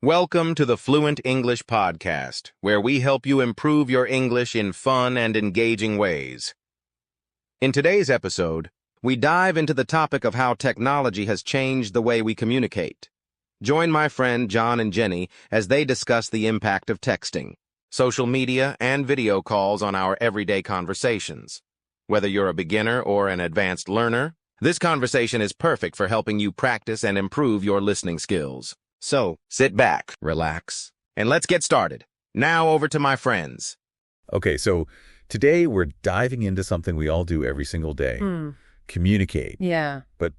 Welcome to the Fluent English Podcast, where we help you improve your English in fun and engaging ways. In today's episode, we dive into the topic of how technology has changed the way we communicate. Join my friend John and Jenny as they discuss the impact of texting, social media, and video calls on our everyday conversations. Whether you're a beginner or an advanced learner, this conversation is perfect for helping you practice and improve your listening skills. So, sit back, relax, and let's get started. Now over to my friends. Okay, so today we're diving into something we all do every single day. Communicate. Yeah. But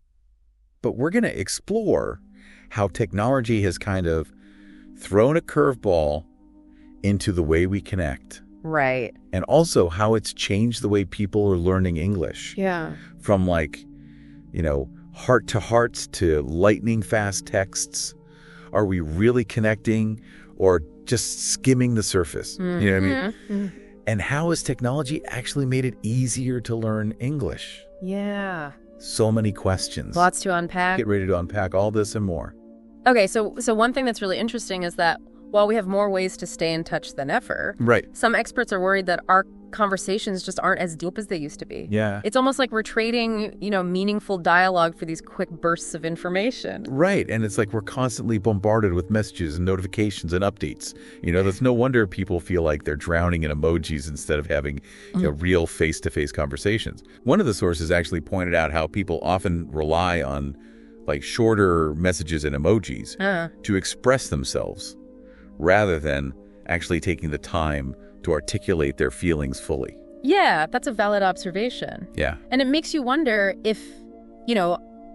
we're going to explore how technology has kind of thrown a curveball into the way we connect. Right. And also how it's changed the way people are learning English. Yeah. From heart-to-hearts to lightning-fast texts. Are we really connecting or just skimming the surface? You know what I mean? And how has technology actually made it easier to learn English? Yeah. So many questions. Lots to unpack. Get ready to unpack all this and more. Okay, so one thing that's really interesting is that while we have more ways to stay in touch than ever, Right. some experts are worried that our conversations just aren't as deep as they used to be. Yeah. It's almost like we're trading, meaningful dialogue for these quick bursts of information. Right. And it's like we're constantly bombarded with messages and notifications and updates. That's no wonder people feel like they're drowning in emojis instead of having real face-to-face conversations. One of the sources actually pointed out how people often rely on shorter messages and emojis to express themselves rather than actually taking the time to articulate their feelings fully. Yeah, that's a valid observation. Yeah. And it makes you wonder if,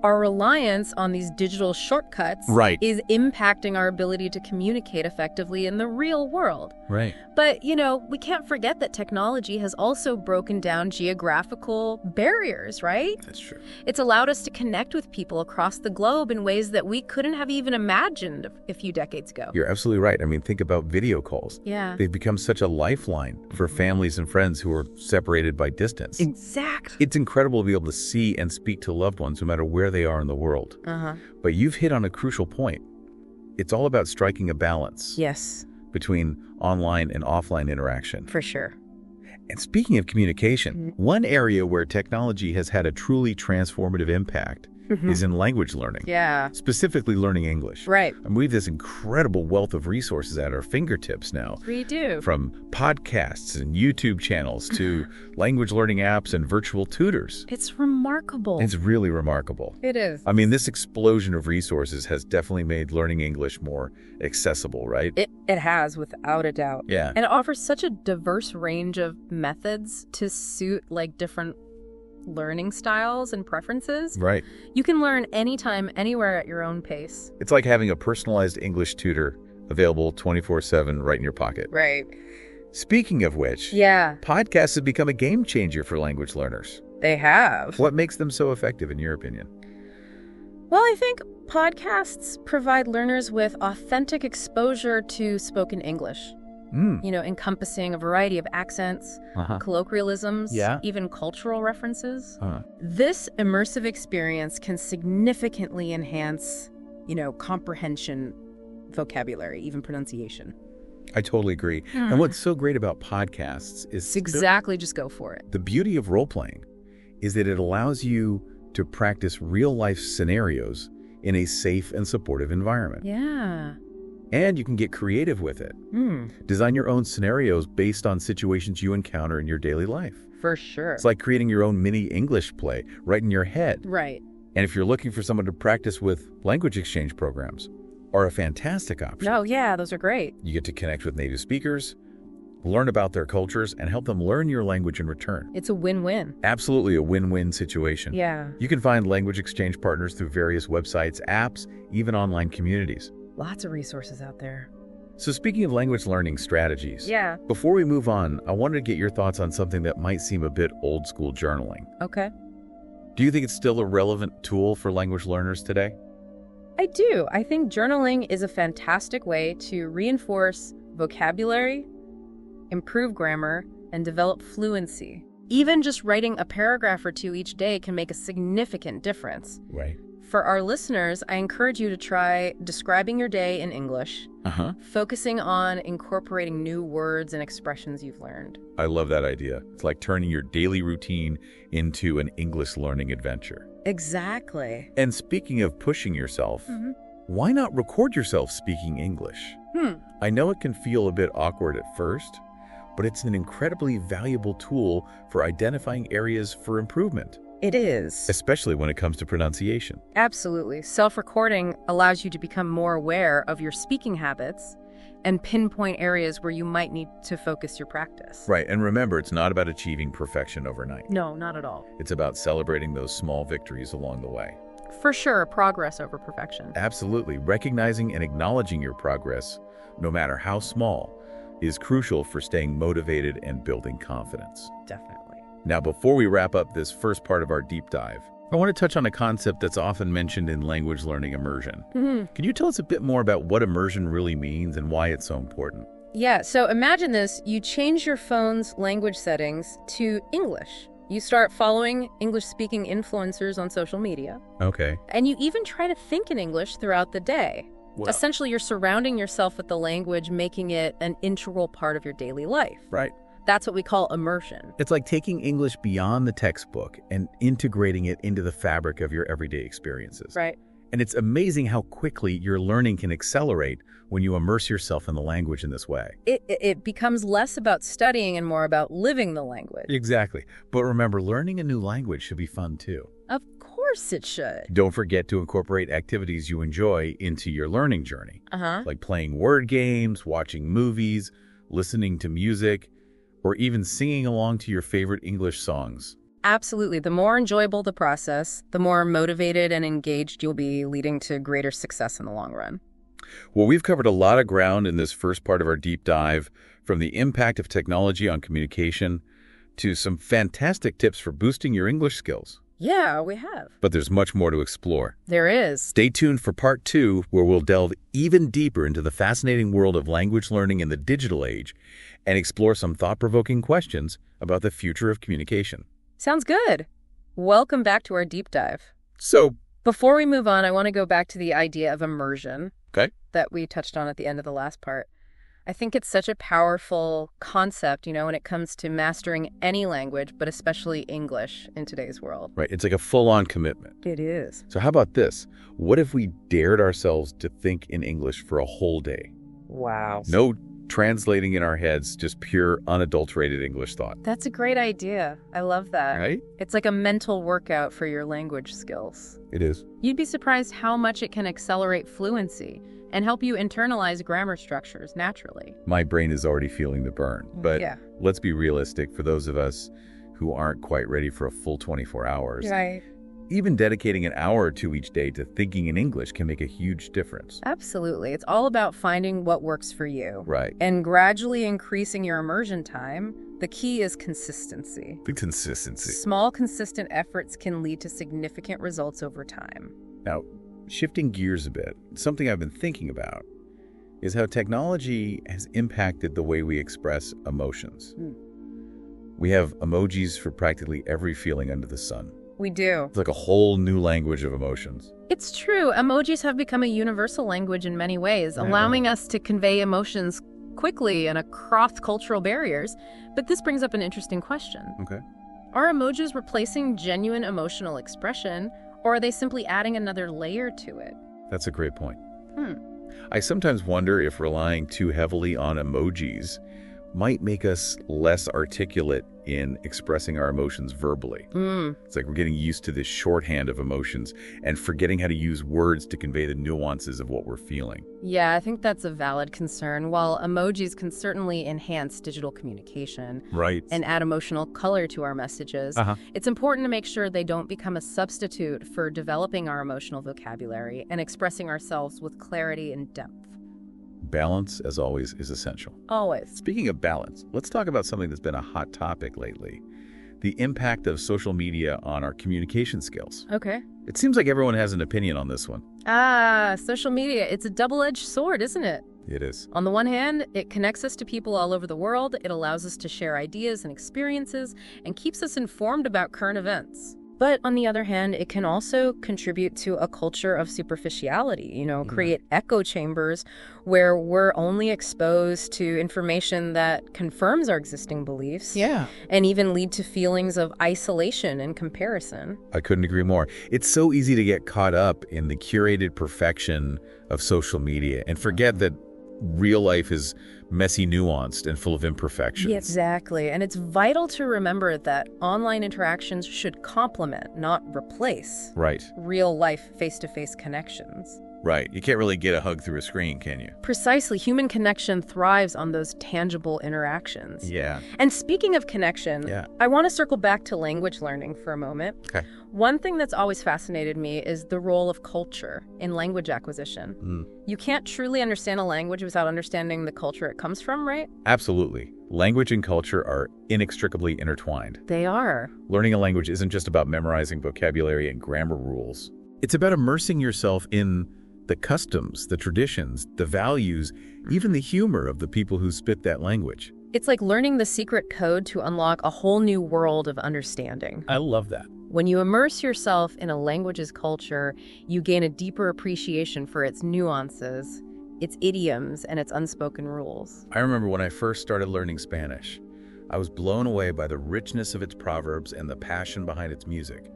our reliance on these digital shortcuts Right. is impacting our ability to communicate effectively in the real world. Right. But, we can't forget that technology has also broken down geographical barriers, right? That's true. It's allowed us to connect with people across the globe in ways that we couldn't have even imagined a few decades ago. You're absolutely right. I mean, think about video calls. Yeah. They've become such a lifeline for families and friends who are separated by distance. Exactly. It's incredible to be able to see and speak to loved ones no matter where they are in the world. But you've hit on a crucial point. It's all about striking a balance. Yes. Between online and offline interaction. For sure. And speaking of communication, one area where technology has had a truly transformative impact is in language learning. Yeah. Specifically learning English. Right. And we have this incredible wealth of resources at our fingertips now. We do. From podcasts and YouTube channels to language learning apps and virtual tutors. It's remarkable. It's really remarkable. It is. I mean, this explosion of resources has definitely made learning English more accessible, right? It has, without a doubt. Yeah. And it offers such a diverse range of methods to suit different learning styles and preferences. Right. You can learn anytime, anywhere at your own pace. It's like having a personalized English tutor available 24/7 right in your pocket. Right. Speaking of which, Yeah. podcasts have become a game changer for language learners. They have. What makes them so effective in your opinion? Well, I think podcasts provide learners with authentic exposure to spoken English. Encompassing a variety of accents, colloquialisms, Yeah. even cultural references. This immersive experience can significantly enhance, comprehension, vocabulary, even pronunciation. I totally agree. And what's so great about podcasts is It's exactly, just go for it. the beauty of role-playing is that it allows you to practice real-life scenarios in a safe and supportive environment. Yeah. And you can get creative with it. Design your own scenarios based on situations you encounter in your daily life. For sure. It's like creating your own mini English play right in your head. Right. And if you're looking for someone to practice with, language exchange programs are a fantastic option. Oh, yeah, those are great. You get to connect with native speakers, learn about their cultures, and help them learn your language in return. It's a win-win. Absolutely a win-win situation. Yeah. You can find language exchange partners through various websites, apps, even online communities. Lots of resources out there. So speaking of language learning strategies, Yeah. before we move on, I wanted to get your thoughts on something that might seem a bit old school: journaling. Okay. Do you think it's still a relevant tool for language learners today? I do. I think journaling is a fantastic way to reinforce vocabulary, improve grammar, and develop fluency. Even just writing a paragraph or two each day can make a significant difference. Right. For our listeners, I encourage you to try describing your day in English, focusing on incorporating new words and expressions you've learned. I love that idea. It's like turning your daily routine into an English learning adventure. Exactly. And speaking of pushing yourself, why not record yourself speaking English? I know it can feel a bit awkward at first, but it's an incredibly valuable tool for identifying areas for improvement. It is. Especially when it comes to pronunciation. Absolutely. Self-recording allows you to become more aware of your speaking habits and pinpoint areas where you might need to focus your practice. Right, and remember, it's not about achieving perfection overnight. No, not at all. It's about celebrating those small victories along the way. For sure, progress over perfection. Absolutely. Recognizing and acknowledging your progress, no matter how small, is crucial for staying motivated and building confidence. Definitely. Now, before we wrap up this first part of our deep dive, I want to touch on a concept that's often mentioned in language learning immersion. Can you tell us a bit more about what immersion really means and why it's so important? Yeah, so imagine this. You change your phone's language settings to English. You start following English-speaking influencers on social media. Okay. And you even try to think in English throughout the day. Well, essentially, you're surrounding yourself with the language, making it an integral part of your daily life. right. That's what we call immersion. It's like taking English beyond the textbook and integrating it into the fabric of your everyday experiences. Right. And it's amazing how quickly your learning can accelerate when you immerse yourself in the language in this way. It becomes less about studying and more about living the language. Exactly. But remember, learning a new language should be fun too. Of course it should. Don't forget to incorporate activities you enjoy into your learning journey, like playing word games, watching movies, listening to music, or even singing along to your favorite English songs. Absolutely. The more enjoyable the process, the more motivated and engaged you'll be, leading to greater success in the long run. Well, we've covered a lot of ground in this first part of our deep dive, from the impact of technology on communication to some fantastic tips for boosting your English skills. Yeah, we have. But there's much more to explore. There is. Stay tuned for part 2, where we'll delve even deeper into the fascinating world of language learning in the digital age and explore some thought-provoking questions about the future of communication. Sounds good. Welcome back to our deep dive. So, before we move on, I want to go back to the idea of immersion that we touched on at the end of the last part. I think it's such a powerful concept, when it comes to mastering any language, but especially English in today's world. Right, it's like a full-on commitment. It is. So how about this? What if we dared ourselves to think in English for a whole day? Wow. No translating in our heads, just pure, unadulterated English thought. That's a great idea. I love that. Right? It's like a mental workout for your language skills. It is. You'd be surprised how much it can accelerate fluency and help you internalize grammar structures naturally. My brain is already feeling the burn. But let's be realistic, for those of us who aren't quite ready for a full 24 hours. Right. Even dedicating an hour or two each day to thinking in English can make a huge difference. Absolutely. It's all about finding what works for you. Right. And gradually increasing your immersion time. The key is consistency. The consistency. Small, consistent efforts can lead to significant results over time. Now, shifting gears a bit, something I've been thinking about is how technology has impacted the way we express emotions. We have emojis for practically every feeling under the sun. We do. It's like a whole new language of emotions. It's true. Emojis have become a universal language in many ways, allowing us to convey emotions quickly and across cultural barriers. But this brings up an interesting question. Okay. Are emojis replacing genuine emotional expression, or are they simply adding another layer to it? That's a great point. I sometimes wonder if relying too heavily on emojis might make us less articulate in expressing our emotions verbally. It's like we're getting used to this shorthand of emotions and forgetting how to use words to convey the nuances of what we're feeling. Yeah, I think that's a valid concern. While emojis can certainly enhance digital communication and add emotional color to our messages, it's important to make sure they don't become a substitute for developing our emotional vocabulary and expressing ourselves with clarity and depth. Balance, as always, is essential. Always. Speaking of balance, let's talk about something that's been a hot topic lately: the impact of social media on our communication skills. Okay. It seems like everyone has an opinion on this one. Social media. It's a double-edged sword, isn't it? It is. On the one hand, it connects us to people all over the world, it allows us to share ideas and experiences, and keeps us informed about current events. But on the other hand, it can also contribute to a culture of superficiality, create echo chambers where we're only exposed to information that confirms our existing beliefs. Yeah. And even lead to feelings of isolation and comparison. I couldn't agree more. It's so easy to get caught up in the curated perfection of social media and forget that real life is messy, nuanced, and full of imperfections. Yeah, exactly. And it's vital to remember that online interactions should complement, not replace, real-life face-to-face connections. Right. You can't really get a hug through a screen, can you? Precisely. Human connection thrives on those tangible interactions. Yeah. And speaking of connection, I want to circle back to language learning for a moment. Okay. One thing that's always fascinated me is the role of culture in language acquisition. You can't truly understand a language without understanding the culture it comes from, right? Absolutely. Language and culture are inextricably intertwined. They are. Learning a language isn't just about memorizing vocabulary and grammar rules. It's about immersing yourself in the customs, the traditions, the values, even the humor of the people who spit that language. It's like learning the secret code to unlock a whole new world of understanding. I love that. When you immerse yourself in a language's culture, you gain a deeper appreciation for its nuances, its idioms, and its unspoken rules. I remember when I first started learning Spanish, I was blown away by the richness of its proverbs and the passion behind its music.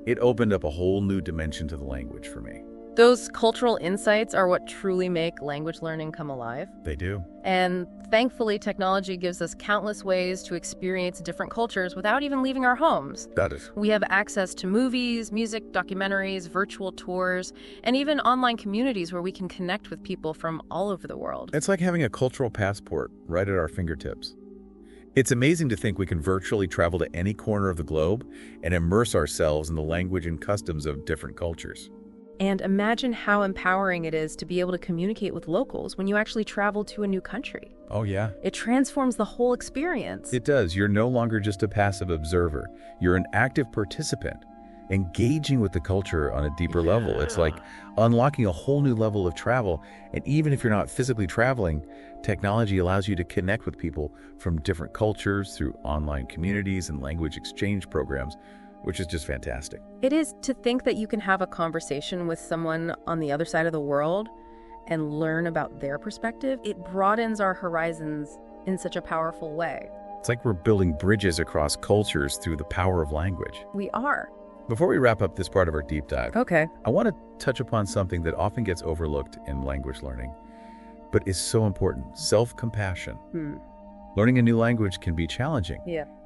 It opened up a whole new dimension to the language for me. Those cultural insights are what truly make language learning come alive. They do. And thankfully, technology gives us countless ways to experience different cultures without even leaving our homes. That is. We have access to movies, music, documentaries, virtual tours, and even online communities where we can connect with people from all over the world. It's like having a cultural passport right at our fingertips. It's amazing to think we can virtually travel to any corner of the globe and immerse ourselves in the language and customs of different cultures. And imagine how empowering it is to be able to communicate with locals when you actually travel to a new country. Oh, yeah. It transforms the whole experience. It does. You're no longer just a passive observer. You're an active participant, engaging with the culture on a deeper level. It's like unlocking a whole new level of travel. And even if you're not physically traveling, technology allows you to connect with people from different cultures through online communities and language exchange programs, which is just fantastic. It is. To think that you can have a conversation with someone on the other side of the world and learn about their perspective, it broadens our horizons in such a powerful way. It's like we're building bridges across cultures through the power of language. We are. Before we wrap up this part of our deep dive, I want to touch upon something that often gets overlooked in language learning, but is so important: self-compassion. Learning a new language can be challenging.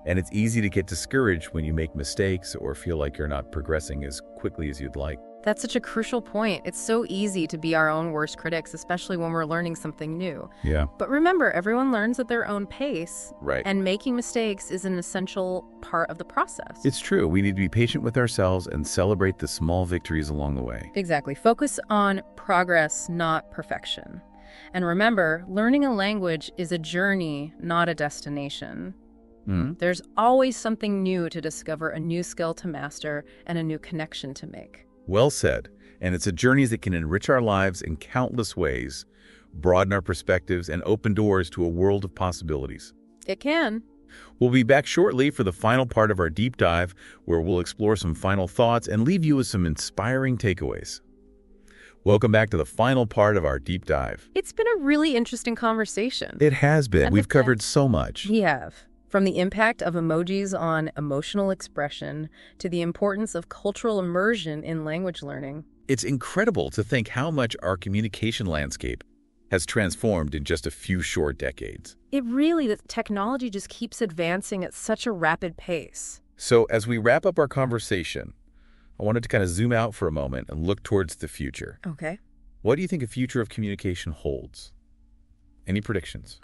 And it's easy to get discouraged when you make mistakes or feel like you're not progressing as quickly as you'd like. That's such a crucial point. It's so easy to be our own worst critics, especially when we're learning something new. Yeah. But remember, everyone learns at their own pace. Right. And making mistakes is an essential part of the process. It's true. We need to be patient with ourselves and celebrate the small victories along the way. Exactly. Focus on progress, not perfection. And remember, learning a language is a journey, not a destination. There's always something new to discover, a new skill to master, and a new connection to make. Well said. And it's a journey that can enrich our lives in countless ways, broaden our perspectives, and open doors to a world of possibilities. It can. We'll be back shortly for the final part of our deep dive, where we'll explore some final thoughts and leave you with some inspiring takeaways. Welcome back to the final part of our deep dive. It's been a really interesting conversation. It has been. We've covered so much. We have. From the impact of emojis on emotional expression to the importance of cultural immersion in language learning. It's incredible to think how much our communication landscape has transformed in just a few short decades. The technology just keeps advancing at such a rapid pace. So as we wrap up our conversation, I wanted to kind of zoom out for a moment and look towards the future. Okay. What do you think a future of communication holds? Any predictions?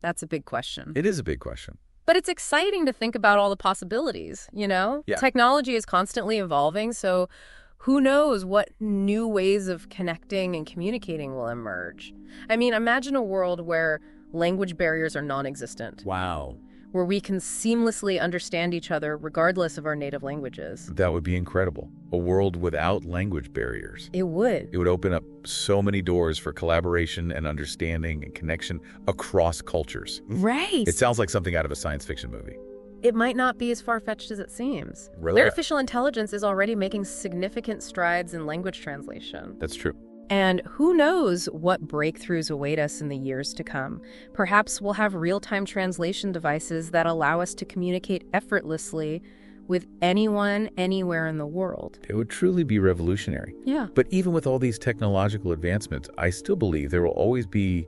That's a big question. It is a big question. But it's exciting to think about all the possibilities, Yeah. Technology is constantly evolving, so who knows what new ways of connecting and communicating will emerge. I mean, imagine a world where language barriers are non-existent. Wow. where we can seamlessly understand each other regardless of our native languages. That would be incredible. A world without language barriers. It would. It would open up so many doors for collaboration and understanding and connection across cultures. Right. It sounds like something out of a science fiction movie. It might not be as far-fetched as it seems. Really? Artificial intelligence is already making significant strides in language translation. That's true. And who knows what breakthroughs await us in the years to come. Perhaps we'll have real-time translation devices that allow us to communicate effortlessly with anyone, anywhere in the world. It would truly be revolutionary. Yeah. But even with all these technological advancements, I still believe there will always be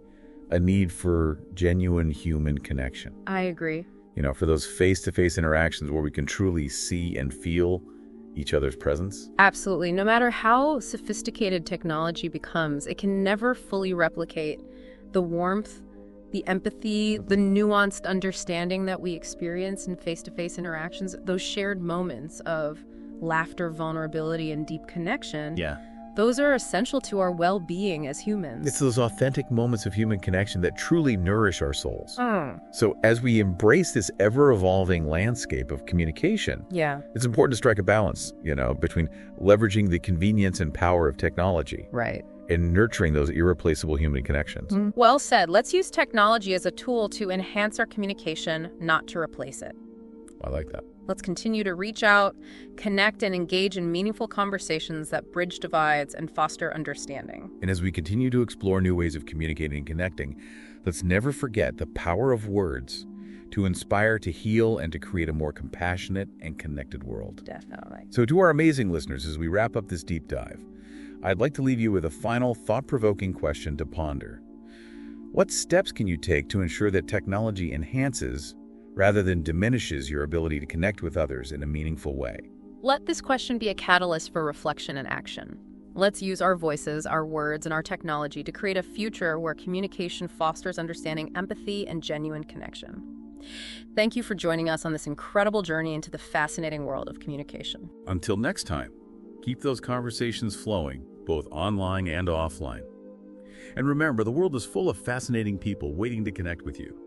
a need for genuine human connection. I agree. For those face-to-face interactions where we can truly see and feel each other's presence. Absolutely. No matter how sophisticated technology becomes, it can never fully replicate the warmth, the empathy, the nuanced understanding that we experience in face-to-face interactions, those shared moments of laughter, vulnerability, and deep connection. Yeah. Those are essential to our well-being as humans. It's those authentic moments of human connection that truly nourish our souls. So as we embrace this ever-evolving landscape of communication, it's important to strike a balance, between leveraging the convenience and power of technology. Right. And nurturing those irreplaceable human connections. Well said. Let's use technology as a tool to enhance our communication, not to replace it. I like that. Let's continue to reach out, connect, and engage in meaningful conversations that bridge divides and foster understanding. And as we continue to explore new ways of communicating and connecting, let's never forget the power of words to inspire, to heal, and to create a more compassionate and connected world. Definitely. So to our amazing listeners, as we wrap up this deep dive, I'd like to leave you with a final thought-provoking question to ponder. What steps can you take to ensure that technology enhances rather than diminishes your ability to connect with others in a meaningful way? Let this question be a catalyst for reflection and action. Let's use our voices, our words, and our technology to create a future where communication fosters understanding, empathy, and genuine connection. Thank you for joining us on this incredible journey into the fascinating world of communication. Until next time, keep those conversations flowing, both online and offline. And remember, the world is full of fascinating people waiting to connect with you.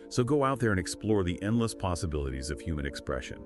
So go out there and explore the endless possibilities of human expression.